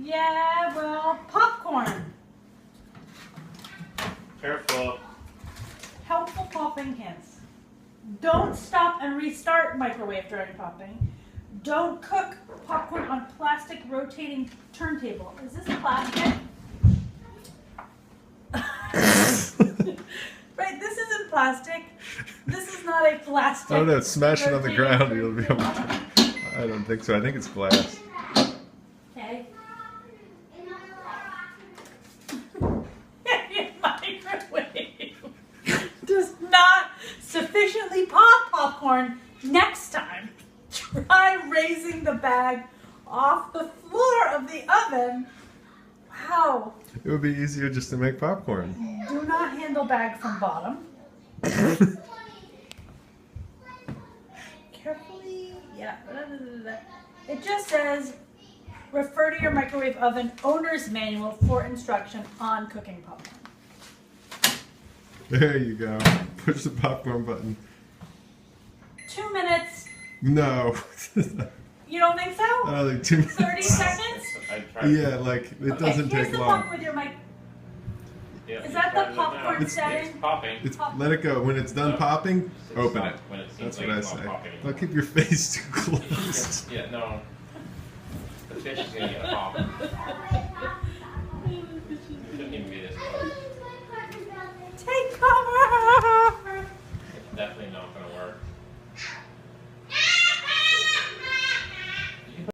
Yeah, well, popcorn. Careful. Helpful popping hints. Don't stop and restart microwave during popping. Don't cook popcorn on plastic rotating turntable. Is this plastic? Right, this isn't plastic. This is not a plastic. Oh no, smash it on the rotating ground. You'll be able turntable. to. I don't think so. I think it's glass. Okay. Your microwave does not sufficiently pop popcorn. Next time, try raising the bag off the floor of the oven. Wow. It would be easier just to make popcorn. Do not handle bag from bottom. Carefully. Yeah. It just says refer to your microwave oven owner's manual for instruction on cooking popcorn. There you go. Push the popcorn button. 2 minutes. No. You don't think so? I don't think 2 minutes. 30 seconds? I'd try. Yeah, like it doesn't here's take the long. pop with your mic. Yeah, Is you that try the it now. popcorn It's setting? popping. It's, let it go. When it's done popping, open Stop it. when it seems That's like what I it's not say. popping Don't keep your face too close. Yeah, no. The fish is gonna get popped.